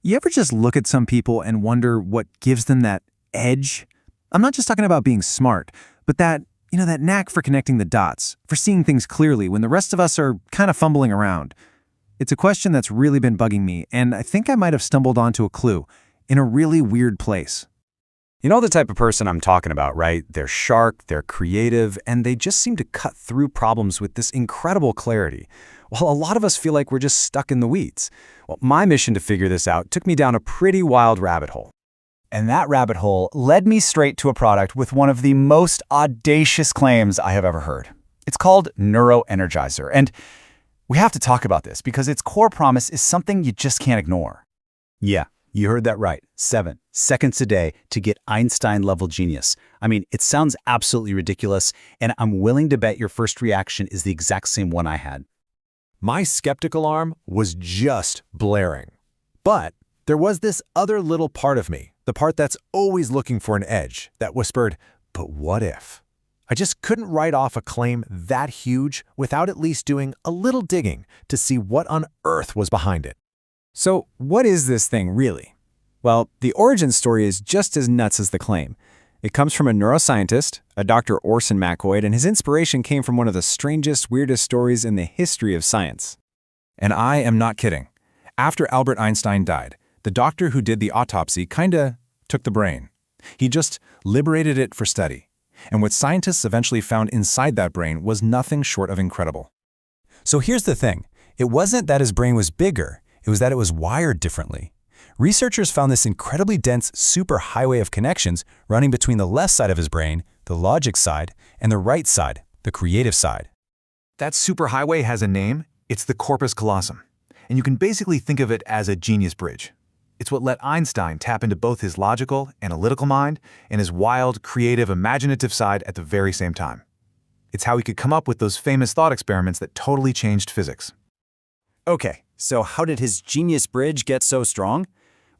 You ever just look at some people and wonder what gives them that edge? I'm not just talking about being smart, but that knack for connecting the dots, for seeing things clearly when the rest of us are kind of fumbling around. It's a question that's really been bugging me, and I think I might have stumbled onto a clue in a really weird place. You know the type of person I'm talking about, right? They're sharp, they're creative, and they just seem to cut through problems with this incredible clarity. While a lot of us feel like we're just stuck in the weeds. Well, my mission to figure this out took me down a pretty wild rabbit hole. And that rabbit hole led me straight to a product with one of the most audacious claims I have ever heard. It's called Neuro Energizer, and we have to talk about this because its core promise is something you just can't ignore. Yeah, you heard that right. 7 seconds a day to get Einstein-level genius. I mean, it sounds absolutely ridiculous, and I'm willing to bet your first reaction is the exact same one I had. My skeptical alarm was just blaring. But there was this other little part of me, the part that's always looking for an edge, that whispered, but what if? I just couldn't write off a claim that huge without at least doing a little digging to see what on earth was behind it. So, what is this thing really? Well, the origin story is just as nuts as the claim. It comes from a neuroscientist, a Dr. Orson McCoy, and his inspiration came from one of the strangest, weirdest stories in the history of science. And I am not kidding. After Albert Einstein died, the doctor who did the autopsy kinda took the brain. He just liberated it for study. And what scientists eventually found inside that brain was nothing short of incredible. So here's the thing. It wasn't that his brain was bigger, it was that it was wired differently. Researchers found this incredibly dense superhighway of connections running between the left side of his brain, the logic side, and the right side, the creative side. That superhighway has a name. It's the corpus callosum. And you can basically think of it as a genius bridge. It's what let Einstein tap into both his logical, analytical mind and his wild, creative, imaginative side at the very same time. It's how he could come up with those famous thought experiments that totally changed physics. Okay, so how did his genius bridge get so strong?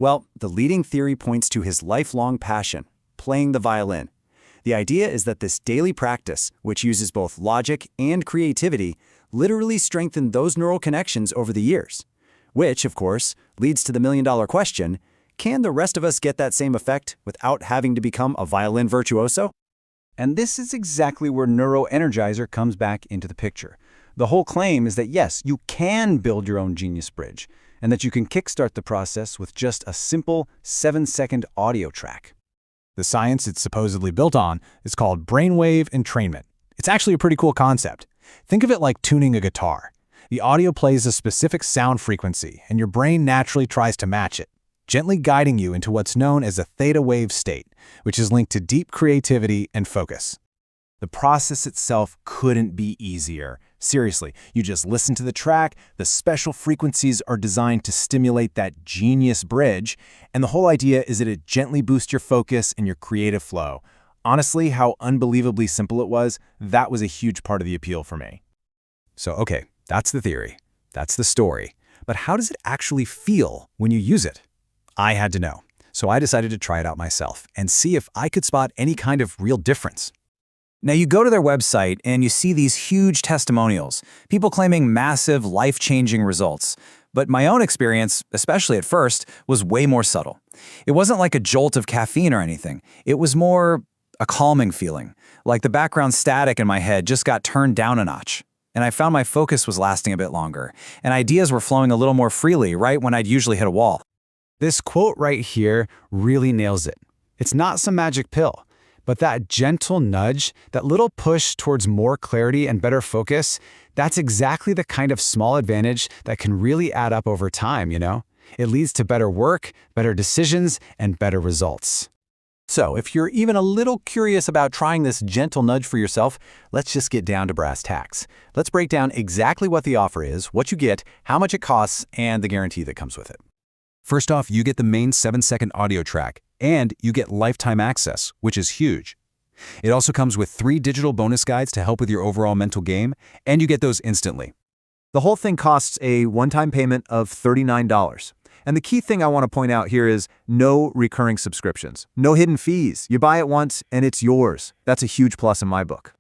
Well, the leading theory points to his lifelong passion, playing the violin. The idea is that this daily practice, which uses both logic and creativity, literally strengthened those neural connections over the years. Which, of course, leads to the million-dollar question, can the rest of us get that same effect without having to become a violin virtuoso? And this is exactly where Neuro Energizer comes back into the picture. The whole claim is that yes, you can build your own genius bridge, and that you can kickstart the process with just a simple 7-second audio track. The science it's supposedly built on is called brainwave entrainment. It's actually a pretty cool concept. Think of it like tuning a guitar. The audio plays a specific sound frequency, and your brain naturally tries to match it, gently guiding you into what's known as a theta wave state, which is linked to deep creativity and focus. The process itself couldn't be easier. Seriously, you just listen to the track, the special frequencies are designed to stimulate that genius bridge, and the whole idea is that it gently boosts your focus and your creative flow. Honestly, how unbelievably simple it was, that was a huge part of the appeal for me. So, okay, that's the theory. That's the story. But how does it actually feel when you use it? I had to know. So I decided to try it out myself and see if I could spot any kind of real difference. Now you go to their website and you see these huge testimonials, people claiming massive, life-changing results. But my own experience, especially at first, was way more subtle. It wasn't like a jolt of caffeine or anything. It was more a calming feeling, like the background static in my head just got turned down a notch. And I found my focus was lasting a bit longer, and ideas were flowing a little more freely right when I'd usually hit a wall. This quote right here really nails it. It's not some magic pill, but that gentle nudge, that little push towards more clarity and better focus, that's exactly the kind of small advantage that can really add up over time, you know? It leads to better work, better decisions, and better results. So, if you're even a little curious about trying this gentle nudge for yourself, let's just get down to brass tacks. Let's break down exactly what the offer is, what you get, how much it costs, and the guarantee that comes with it. First off, you get the main 7-second audio track, and you get lifetime access, which is huge. It also comes with 3 digital bonus guides to help with your overall mental game, and you get those instantly. The whole thing costs a one-time payment of $39. And the key thing I want to point out here is no recurring subscriptions, no hidden fees. You buy it once and it's yours. That's a huge plus in my book.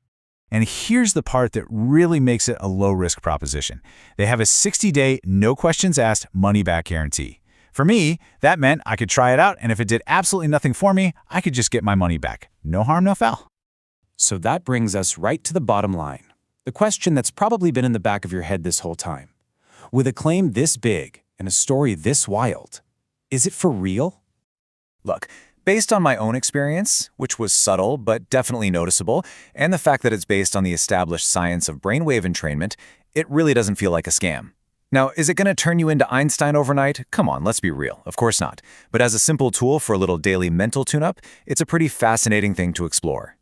And here's the part that really makes it a low-risk proposition. They have a 60-day, no-questions-asked money-back guarantee. For me, that meant I could try it out, and if it did absolutely nothing for me, I could just get my money back. No harm, no foul. So that brings us right to the bottom line. The question that's probably been in the back of your head this whole time. With a claim this big and a story this wild, is it for real? Look, based on my own experience, which was subtle but definitely noticeable, and the fact that it's based on the established science of brainwave entrainment, it really doesn't feel like a scam. Now, is it going to turn you into Einstein overnight? Come on, let's be real. Of course not. But as a simple tool for a little daily mental tune-up, it's a pretty fascinating thing to explore.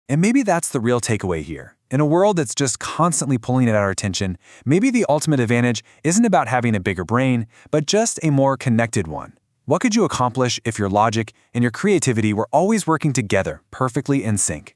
And maybe that's the real takeaway here. In a world that's just constantly pulling at our attention, maybe the ultimate advantage isn't about having a bigger brain, but just a more connected one. What could you accomplish if your logic and your creativity were always working together, perfectly in sync?